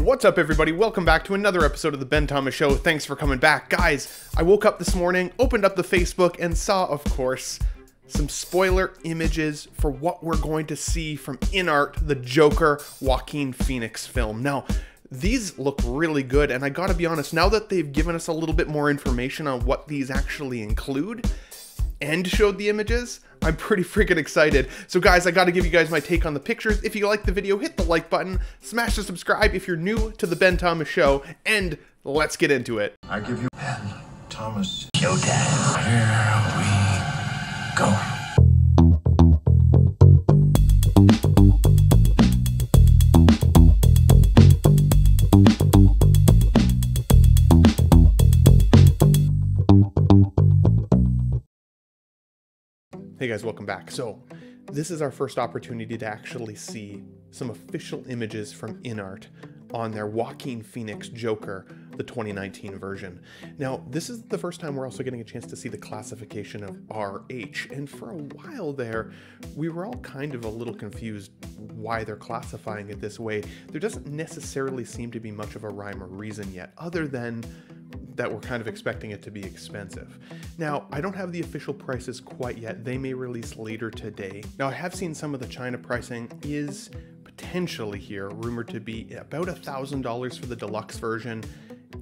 What's up, everybody? Welcome back to another episode of the Ben Thomas Show. Thanks for coming back. Guys, I woke up this morning, opened up the Facebook, and saw, of course, some spoiler images for what we're going to see from Inart, the Joker Joaquin Phoenix film. Now, these look really good, and I gotta be honest, now that they've given us a little bit more information on what these actually include, and showed the images, I'm pretty freaking excited. So guys, I gotta give you guys my take on the pictures. If you like the video, hit the like button, smash the subscribe if you're new to the Ben Thomas Show, and let's get into it. I give you Ben Thomas Showtime. Here we go. Hey guys, welcome back. So this is our first opportunity to actually see some official images from Inart on their Joaquin Phoenix Joker, the 2019 version. Now, this is the first time we're also getting a chance to see the classification of RH, and for a while there, we were all kind of a little confused why they're classifying it this way. There doesn't necessarily seem to be much of a rhyme or reason yet, other than that we're kind of expecting it to be expensive. Now, I don't have the official prices quite yet. They may release later today. Now, I have seen some of the China pricing is potentially here, rumored to be about $1,000 for the deluxe version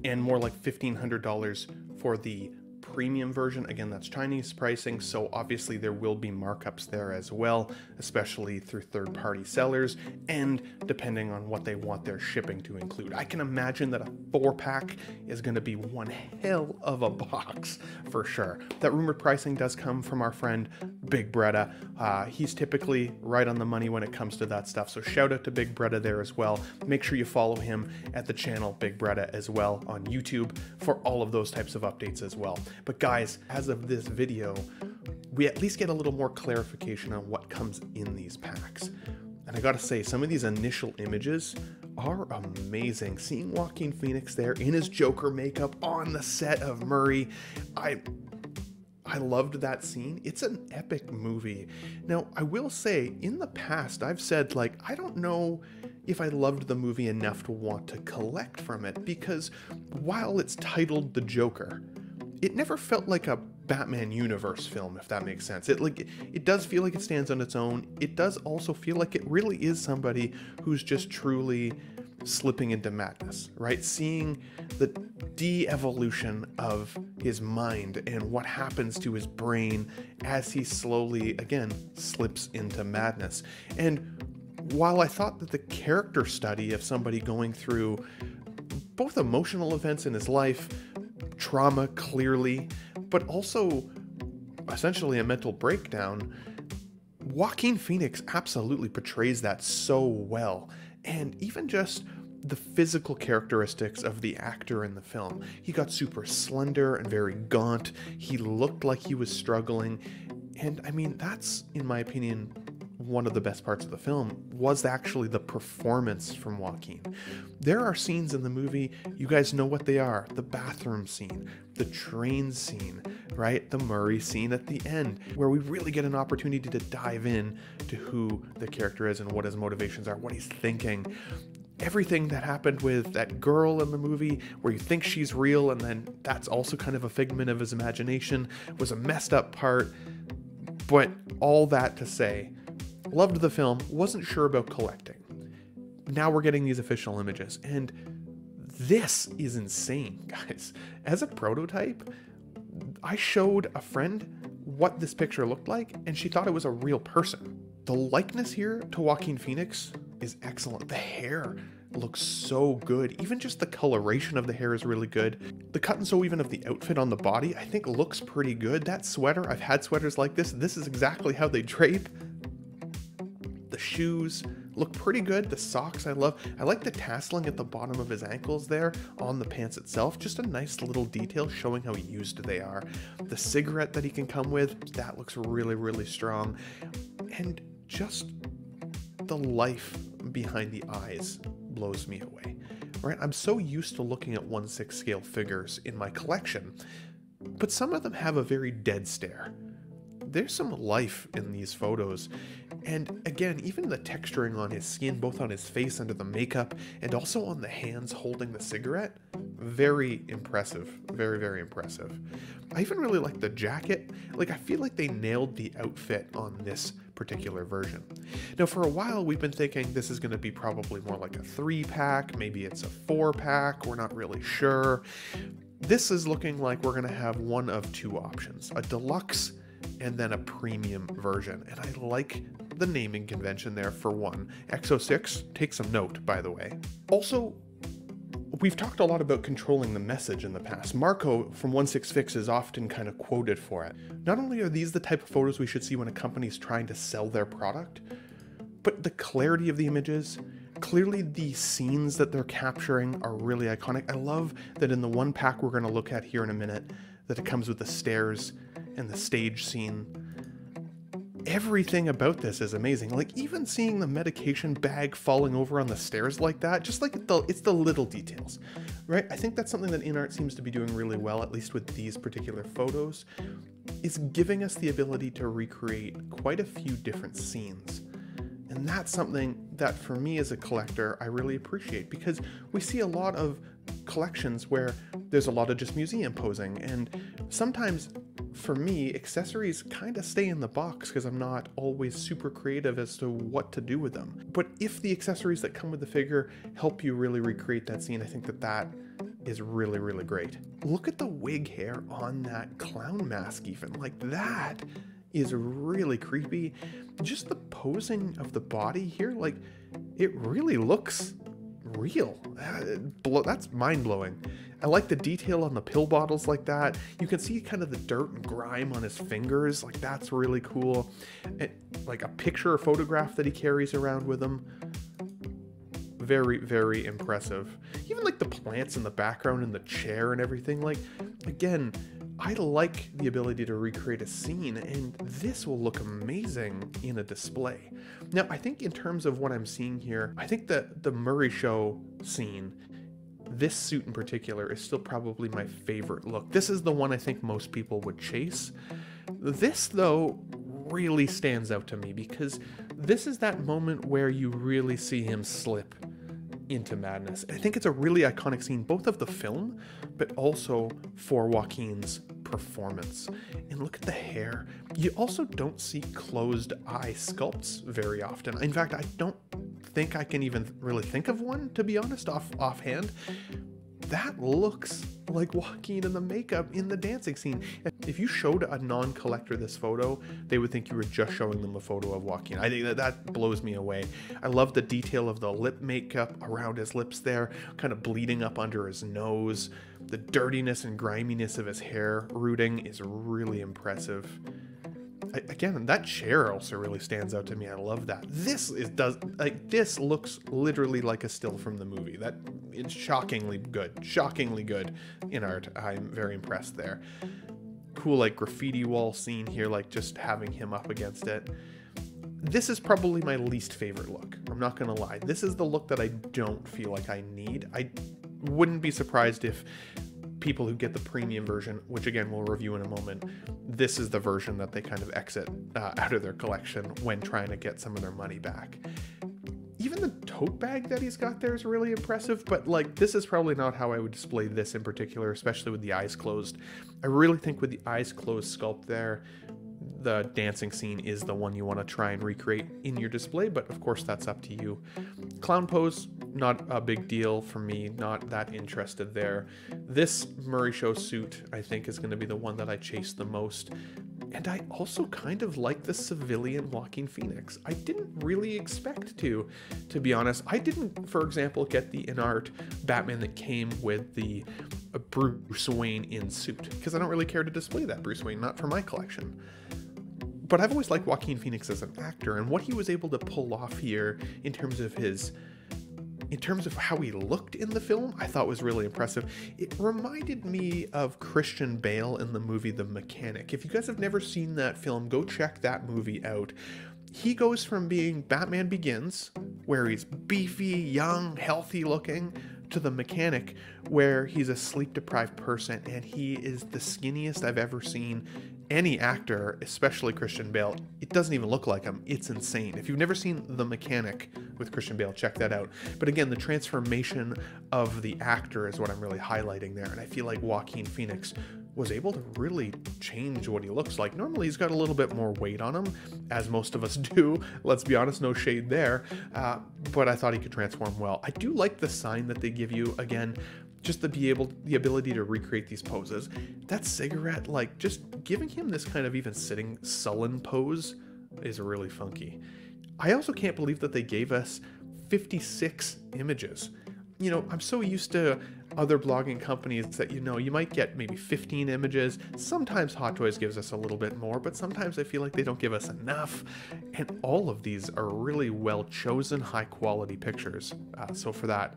and more like $1,500 for the premium version. Again, that's Chinese pricing, so obviously there will be markups there as well, especially through third-party sellers and depending on what they want their shipping to include. I can imagine that a 4-pack is going to be one hell of a box for sure. That rumored pricing does come from our friend Big Bretta. He's typically right on the money when it comes to that stuff, so shout out to Big Bretta there as well. Make sure you follow him at the channel Big Bretta as well on YouTube for all of those types of updates as well. But guys, as of this video, we at least get a little more clarification on what comes in these packs. And I gotta say, some of these initial images are amazing. Seeing Joaquin Phoenix there in his Joker makeup on the set of Murray, I loved that scene. It's an epic movie. Now, I will say, in the past, I've said, like, I don't know if I loved the movie enough to want to collect from it, because while it's titled The Joker, it never felt like a Batman universe film, if that makes sense. It does feel like it stands on its own. It does also feel like it really is somebody who's just truly slipping into madness, right? Seeing the de-evolution of his mind and what happens to his brain as he slowly, again, slips into madness. And while I thought that the character study of somebody going through both emotional events in his life, trauma clearly, but also essentially a mental breakdown, Joaquin Phoenix absolutely portrays that so well. And even just the physical characteristics of the actor in the film. He got super slender and very gaunt. He looked like he was struggling. And I mean, that's, in my opinion, one of the best parts of the film was actually the performance from Joaquin. There are scenes in the movie, you guys know what they are. The bathroom scene, the train scene, right? The Murray scene at the end, where we really get an opportunity to dive in to who the character is and what his motivations are, what he's thinking. Everything that happened with that girl in the movie, where you think she's real and then that's also kind of a figment of his imagination, was a messed up part. But all that to say, loved the film, wasn't sure about collecting. Now we're getting these official images, and this is insane, guys. As a prototype, I showed a friend what this picture looked like, and she thought it was a real person. The likeness here to Joaquin Phoenix is excellent. The hair looks so good. Even just the coloration of the hair is really good. The cut and sew even of the outfit on the body, I think looks pretty good. That sweater, I've had sweaters like this. This is exactly how they drape. The shoes look pretty good. The socks I love. I like the tasseling at the bottom of his ankles there on the pants itself. Just a nice little detail showing how used they are. The cigarette that he can come with, that looks really, really strong. And just the life behind the eyes blows me away, right? I'm so used to looking at 1/6 scale figures in my collection, but some of them have a very dead stare. there's some life in these photos. And again, even the texturing on his skin, both on his face under the makeup and also on the hands holding the cigarette, very impressive. Very, very impressive. I even really like the jacket. Like, I feel like they nailed the outfit on this particular version. Now, for a while, we've been thinking this is going to be probably more like a 3-pack, maybe it's a 4-pack, we're not really sure. This is looking like we're going to have one of two options, a deluxe and then a premium version. And I like the naming convention there for one. XO6, take some note, by the way. Also, we've talked a lot about controlling the message in the past. Marco from 16fix is often kind of quoted for it. Not only are these the type of photos we should see when a company's trying to sell their product, but the clarity of the images, clearly the scenes that they're capturing are really iconic. I love that in the one pack we're going to look at here in a minute, that it comes with the stairs and the stage scene. Everything about this is amazing. Like, even seeing the medication bag falling over on the stairs like that, just like it's the little details, right? I think that's something that Inart seems to be doing really well, at least with these particular photos, is giving us the ability to recreate quite a few different scenes. And that's something that for me as a collector, I really appreciate, because we see a lot of collections where there's a lot of just museum posing, and sometimes for me, accessories kind of stay in the box because I'm not always super creative as to what to do with them. But if the accessories that come with the figure help you really recreate that scene, I think that that is really, really great. Look at the wig hair on that clown mask even. Like, that is really creepy. Just the posing of the body here, like, it really looks real. That's mind-blowing. I like the detail on the pill bottles like that. You can see kind of the dirt and grime on his fingers. Like, that's really cool. Like a picture or photograph that he carries around with him. Very, very impressive. Even like the plants in the background and the chair and everything. Like, again, I like the ability to recreate a scene, and this will look amazing in a display. Now, I think in terms of what I'm seeing here, I think that the Murray Show scene, this suit in particular, is still probably my favorite look. This is the one I think most people would chase. This, though, really stands out to me because this is that moment where you really see him slip into madness. I think it's a really iconic scene, both of the film, but also for Joaquin's performance. And look at the hair. You also don't see closed eye sculpts very often. In fact, I don't think I can even really think of one, to be honest, offhand. That looks like Joaquin in the makeup in the dancing scene. If you showed a non-collector this photo, they would think you were just showing them a photo of Joaquin. I think that blows me away. I love the detail of the lip makeup around his lips there, kind of bleeding up under his nose. The dirtiness and griminess of his hair rooting is really impressive. Again, that chair also really stands out to me. I love that. This looks literally like a still from the movie. That is shockingly good. Shockingly good Inart. I'm very impressed there. Cool, like, graffiti wall scene here, like just having him up against it. This is probably my least favorite look. I'm not gonna lie. This is the look that I don't feel like I need. I wouldn't be surprised if people who get the premium version, which again we'll review in a moment, this is the version that they kind of exit out of their collection when trying to get some of their money back. Even the tote bag that he's got there is really impressive, but like, this is probably not how I would display this in particular, especially with the eyes closed. I really think with the eyes closed sculpt there, the dancing scene is the one you want to try and recreate in your display, but of course that's up to you. Clown pose, not a big deal for me, not that interested there. This Murray Show suit, I think, is going to be the one that I chase the most. And I also kind of like the civilian Joaquin Phoenix. I didn't really expect to be honest. I didn't, for example, get the Inart Batman that came with the Bruce Wayne in suit, because I don't really care to display that Bruce Wayne, not for my collection. But I've always liked Joaquin Phoenix as an actor, and what he was able to pull off here in terms of how he looked in the film, I thought was really impressive. It reminded me of Christian Bale in the movie The Mechanic. If you guys have never seen that film, go check that movie out. He goes from being Batman Begins, where he's beefy, young, healthy looking, to The Mechanic, where he's a sleep-deprived person, and he is the skinniest I've ever seen any actor, especially Christian Bale, it doesn't even look like him. It's insane. If you've never seen The Mechanic with Christian Bale, check that out. But again, the transformation of the actor is what I'm really highlighting there. And I feel like Joaquin Phoenix was able to really change what he looks like. Normally he's got a little bit more weight on him, as most of us do. Let's be honest, no shade there. But I thought he could transform well. I do like the sign that they give you. Again, just the ability to recreate these poses. That cigarette, like just giving him this kind of even sitting sullen pose is really funky. I also can't believe that they gave us 56 images. You know, I'm so used to other blogging companies that, you know, you might get maybe 15 images. Sometimes Hot Toys gives us a little bit more, but sometimes I feel like they don't give us enough. And all of these are really well chosen, high quality pictures. So for that,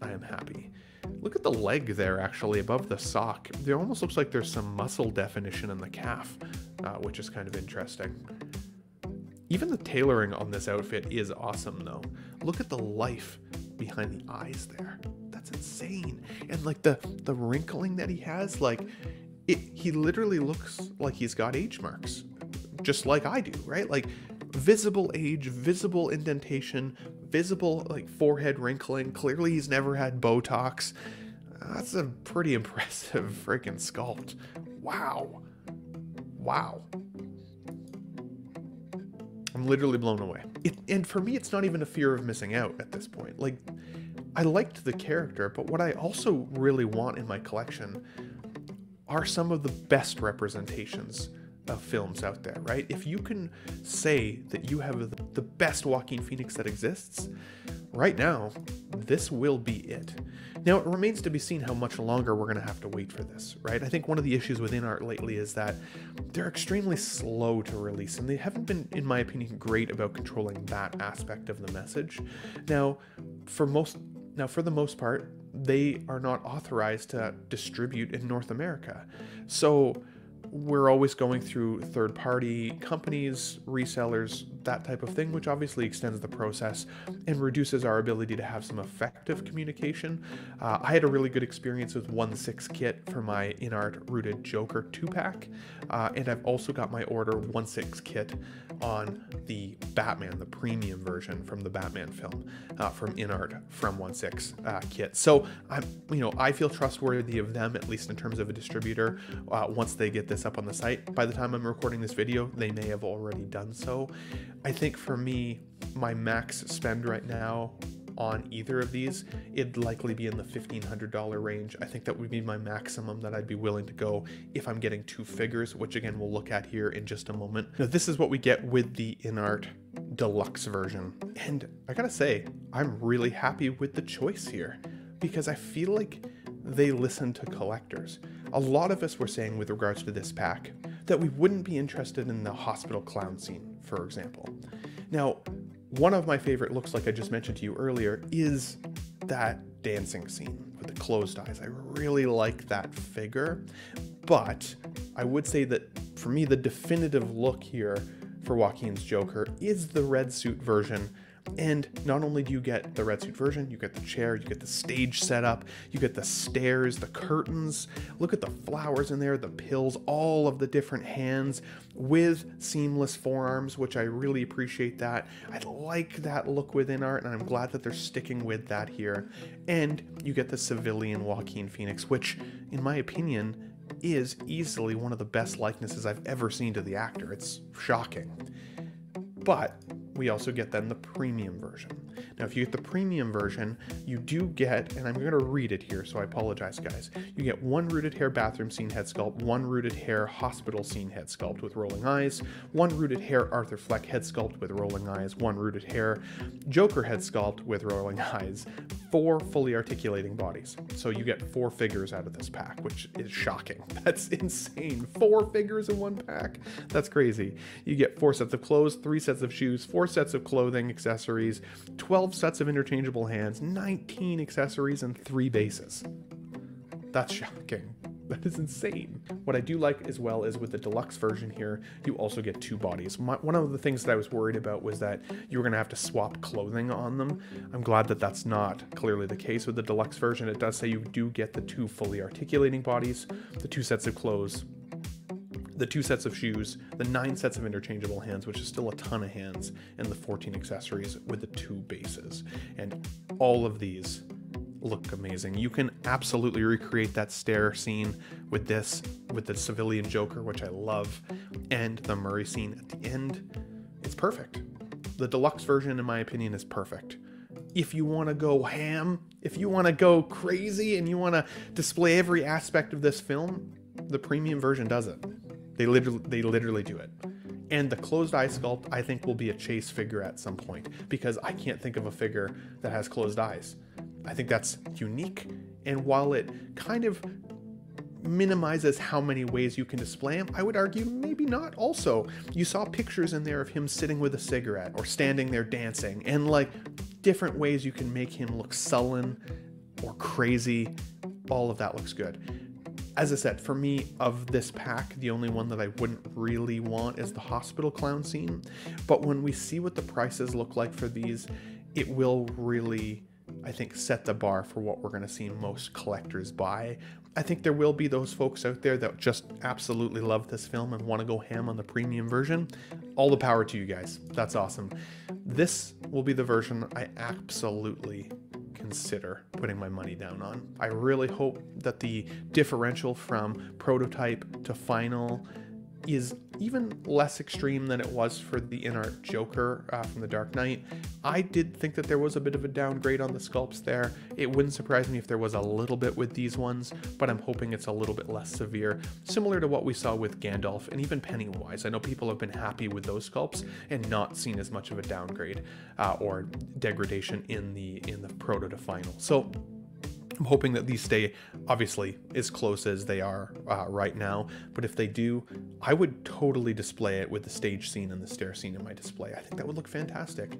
I am happy. Look at the leg there, actually, above the sock. It almost looks like there's some muscle definition in the calf, which is kind of interesting. Even the tailoring on this outfit is awesome, though. Look at the life behind the eyes there. That's insane. And like the wrinkling that he has, like he literally looks like he's got age marks, just like I do, right? Like visible age, visible indentation, visible like forehead wrinkling. Clearly he's never had Botox. That's a pretty impressive freaking sculpt. Wow. Wow. I'm literally blown away. And for me, it's not even a fear of missing out at this point. Like, I liked the character, but what I also really want in my collection are some of the best representations of films out there, right? If you can say that you have the best Joaquin Phoenix that exists, right now, this will be it. Now, it remains to be seen how much longer we're going to have to wait for this, right? I think one of the issues with Inart lately is that they're extremely slow to release, and they haven't been, in my opinion, great about controlling that aspect of the message. Now, for the most part, they are not authorized to distribute in North America. So we're always going through third-party companies, resellers, that type of thing, which obviously extends the process and reduces our ability to have some effective communication. I had a really good experience with 1/6 kit for my Inart Rooted Joker 2-pack, and I've also got my order 1/6 kit on the Batman, the premium version from the Batman film, from Inart from 1/6 kit. So I feel trustworthy of them, at least in terms of a distributor. Once they get this up on the site, by the time I'm recording this video, they may have already done so. I think for me, my max spend right now on either of these, it'd likely be in the $1,500 range. I think that would be my maximum that I'd be willing to go if I'm getting 2 figures, which again, we'll look at here in just a moment. Now, this is what we get with the Inart Deluxe version. And I gotta say, I'm really happy with the choice here because I feel like they listen to collectors. A lot of us were saying with regards to this pack that we wouldn't be interested in the hospital clown scene, for example. Now, one of my favorite looks, like I just mentioned to you earlier, is that dancing scene with the closed eyes. I really like that figure, but I would say that for me, the definitive look here for Joaquin's Joker is the red suit version. And not only do you get the red suit version, you get the chair, you get the stage setup, you get the stairs, the curtains. Look at the flowers in there, the pills, all of the different hands with seamless forearms, which I really appreciate that. I like that look with Inart, and I'm glad that they're sticking with that here. And you get the civilian Joaquin Phoenix, which, in my opinion, is easily one of the best likenesses I've ever seen to the actor. It's shocking. But we also get then the premium version. Now, if you get the premium version, you do get, and I'm going to read it here, so I apologize, guys. You get 1 rooted hair bathroom scene head sculpt, 1 rooted hair hospital scene head sculpt with rolling eyes, 1 rooted hair Arthur Fleck head sculpt with rolling eyes, 1 rooted hair Joker head sculpt with rolling eyes, 4 fully articulating bodies. So you get 4 figures out of this pack, which is shocking. That's insane. 4 figures in one pack. That's crazy. You get 4 sets of clothes, 3 sets of shoes, 4 sets of clothing, accessories, 12 sets of interchangeable hands, 19 accessories, and 3 bases. That's shocking. That is insane. What I do like as well is with the deluxe version here, you also get 2 bodies. One of the things that I was worried about was that you were going to have to swap clothing on them. I'm glad that that's not clearly the case with the deluxe version. It does say you do get the 2 fully articulating bodies, the 2 sets of clothes, the 2 sets of shoes, the 9 sets of interchangeable hands, which is still a ton of hands, and the 14 accessories with the 2 bases. And all of these look amazing. You can absolutely recreate that stair scene with this, with the civilian Joker, which I love, and the Murray scene at the end. It's perfect. The deluxe version, in my opinion, is perfect. If you want to go ham, if you want to go crazy and you want to display every aspect of this film, the premium version does it. They literally do it. And the closed eye sculpt, I think, will be a chase figure at some point, because I can't think of a figure that has closed eyes. I think that's unique, and while it kind of minimizes how many ways you can display him, I would argue maybe not. Also, you saw pictures in there of him sitting with a cigarette or standing there dancing, and like different ways you can make him look sullen or crazy. All of that looks good. As I said, for me, of this pack, the only one that I wouldn't really want is the hospital clown scene. But when we see what the prices look like for these, it will really, I think, set the bar for what we're going to see most collectors buy. I think there will be those folks out there that just absolutely love this film and want to go ham on the premium version. All the power to you guys. That's awesome. This will be the version I absolutely consider putting my money down on. I really hope that the differential from prototype to final is even less extreme than it was for the Inart Joker from The Dark Knight. I did think that there was a bit of a downgrade on the sculpts there. It wouldn't surprise me if there was a little bit with these ones, but I'm hoping it's a little bit less severe, similar to what we saw with Gandalf and even Pennywise. I know people have been happy with those sculpts and not seen as much of a downgrade or degradation in the proto to final. So I'm hoping that these stay, obviously, as close as they are right now. But if they do, I would totally display it with the stage scene and the stair scene in my display. I think that would look fantastic.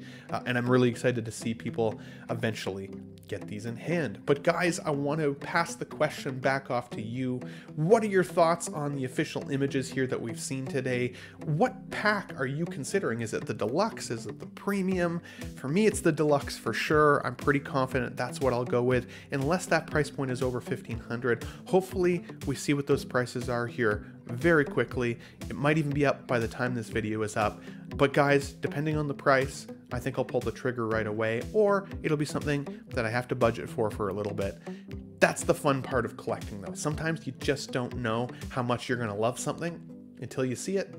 And I'm really excited to see people eventually get these in hand. But guys, I want to pass the question back off to you. What are your thoughts on the official images here that we've seen today? What pack are you considering? Is it the deluxe? Is it the premium? For me, it's the deluxe for sure. I'm pretty confident that's what I'll go with, unless that price point is over $1,500. Hopefully we see what those prices are here very quickly. It might even be up by the time this video is up. But guys, depending on the price, I think I'll pull the trigger right away, or it'll be something that I have to budget for a little bit. That's the fun part of collecting though. Sometimes you just don't know how much you're gonna love something until you see it.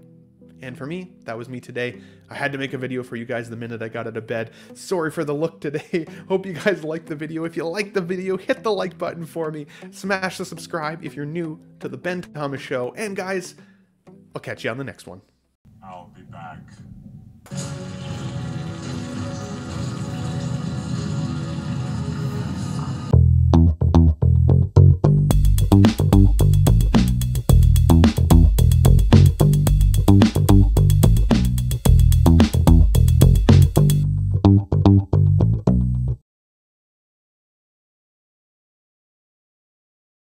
And for me, that was me today. I had to make a video for you guys the minute I got out of bed. Sorry for the look today. Hope you guys liked the video. If you liked the video, hit the like button for me. Smash the subscribe if you're new to the Ben Thomas Show. And guys, I'll catch you on the next one. I'll be back.